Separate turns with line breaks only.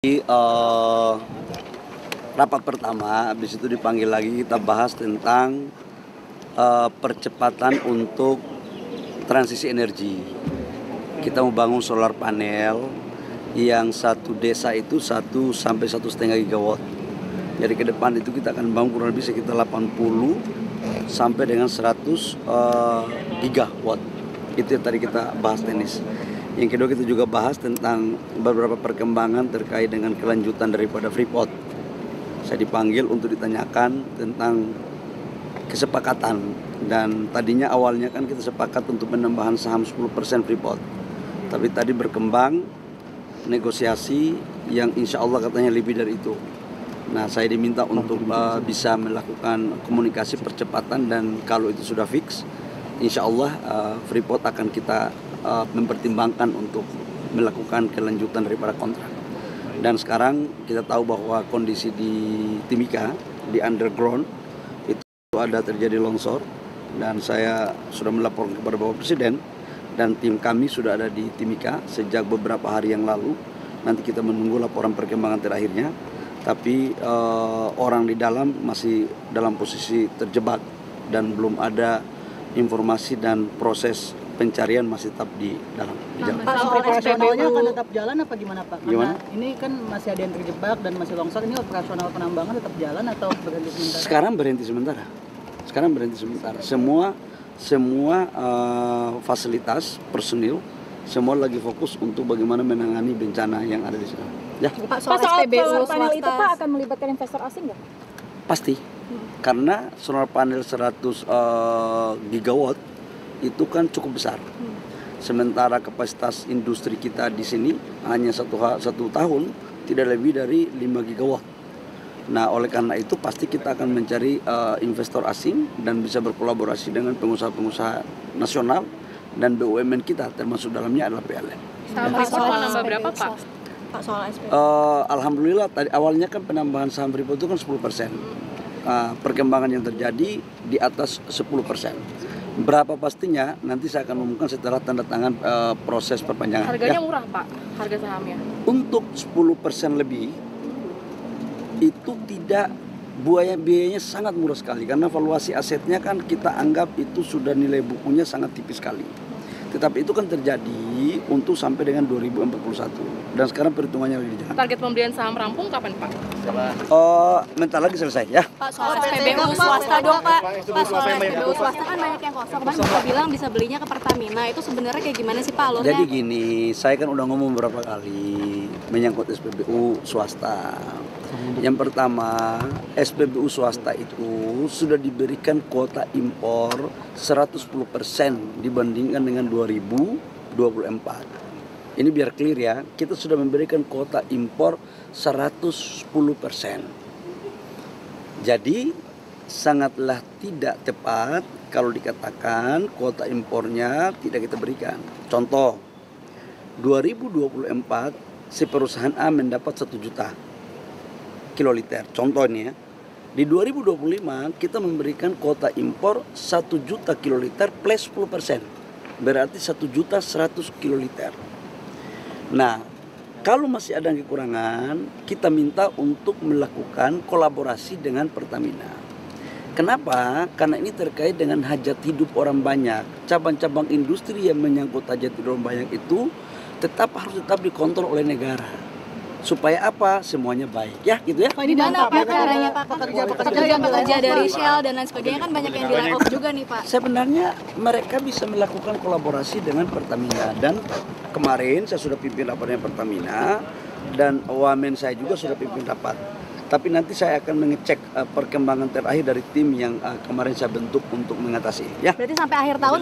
Eh, Rapat pertama, habis itu dipanggil lagi, kita bahas tentang percepatan untuk transisi energi. Kita mau bangun solar panel yang satu desa itu 1 sampai 1,5 gigawatt. Jadi ke depan itu kita akan bangun kurang lebih sekitar 80 sampai dengan 100 gigawatt. Itu yang tadi kita bahas teknis. Yang kedua kita juga bahas tentang beberapa perkembangan terkait dengan kelanjutan daripada Freeport. Saya dipanggil untuk ditanyakan tentang kesepakatan, dan tadinya awalnya kan kita sepakat untuk penambahan saham 10% Freeport. Tapi tadi berkembang negosiasi yang insya Allah katanya lebih dari itu. Nah, saya diminta untuk bisa melakukan komunikasi percepatan, dan kalau itu sudah fix, insya Allah Freeport akan kita mempertimbangkan untuk melakukan kelanjutan daripada kontrak. Dan sekarang kita tahu bahwa kondisi di Timika, di underground itu ada terjadi longsor, dan saya sudah melaporkan kepada Bapak Presiden, dan tim kami sudah ada di Timika sejak beberapa hari yang lalu. Nanti kita menunggu laporan perkembangan terakhirnya, tapi orang di dalam masih dalam posisi terjebak dan belum ada informasi, dan proses pencarian masih tetap di dalam.
Pak, soal operasionalnya akan tetap jalan apa gimana Pak? Karena
Gimana?
ini kan masih ada yang terjebak dan masih longsor, ini operasional penambangan tetap jalan atau berhenti sementara?
Sekarang berhenti sementara. Semua fasilitas personil semua lagi fokus untuk bagaimana menangani bencana yang ada di sana. Ya,
Pak, soal SPBU panel itu Pak akan melibatkan investor asing nggak?
pasti. Karena solar panel 100 gigawatt itu kan cukup besar. Sementara kapasitas industri kita di sini hanya satu tahun tidak lebih dari 5 gigawatt. Nah, oleh karena itu pasti kita akan mencari investor asing dan bisa berkolaborasi dengan pengusaha-pengusaha nasional dan BUMN kita, termasuk dalamnya adalah PLN.
Saham Freeport mau nambah berapa Pak? Pak, soal SPBU.
Alhamdulillah tadi awalnya kan penambahan saham Freeport itu kan 10%. Perkembangan yang terjadi di atas 10%. Berapa pastinya nanti saya akan umumkan setelah tanda tangan proses perpanjangan.
Harganya murah Pak, harga sahamnya?
Untuk 10% lebih itu tidak, biayanya sangat murah sekali, karena valuasi asetnya kan kita anggap itu sudah nilai bukunya sangat tipis sekali. Tetapi itu kan terjadi untuk sampai dengan 2041, dan sekarang perhitungannya lagi di jalan.
Target pembelian saham rampung kapan Pak?
Bentar lagi selesai ya.
Pak, soal SPBU swasta dong Pak. Pak, soal SPBU swasta kan banyak yang kosong. Kemarin Bapak bilang bisa belinya ke Pertamina. Itu sebenarnya kayak gimana sih Pak alurnya?
Jadi gini, saya kan udah ngomong beberapa kali menyangkut SPBU swasta. Yang pertama, SPBU swasta itu sudah diberikan kuota impor 110% dibandingkan dengan 2024. Ini biar clear ya, kita sudah memberikan kuota impor 110%. Jadi sangatlah tidak tepat kalau dikatakan kuota impornya tidak kita berikan. Contoh, 2024 si perusahaan A mendapat 1 juta kiloliter. Contoh ini ya, di 2025 kita memberikan kuota impor 1 juta kiloliter plus 10%. Berarti 1.100.000 kiloliter. Nah, kalau masih ada kekurangan, kita minta untuk melakukan kolaborasi dengan Pertamina. Kenapa? Karena ini terkait dengan hajat hidup orang banyak. Cabang-cabang industri yang menyangkut hajat hidup orang banyak itu harus tetap dikontrol oleh negara. Supaya apa? Semuanya baik. Ya, gitu ya.
Gimana Pak caranya Pak? Pekerja dari Shell dan lain sebagainya kan banyak yang di layoff juga nih Pak.
Sebenarnya mereka bisa melakukan kolaborasi dengan Pertamina, dan kemarin saya sudah pimpin rapat dengan Pertamina, dan wamen saya juga sudah pimpin rapat. Tapi nanti saya akan mengecek perkembangan terakhir dari tim yang kemarin saya bentuk untuk mengatasi. Ya.
Berarti sampai akhir tahun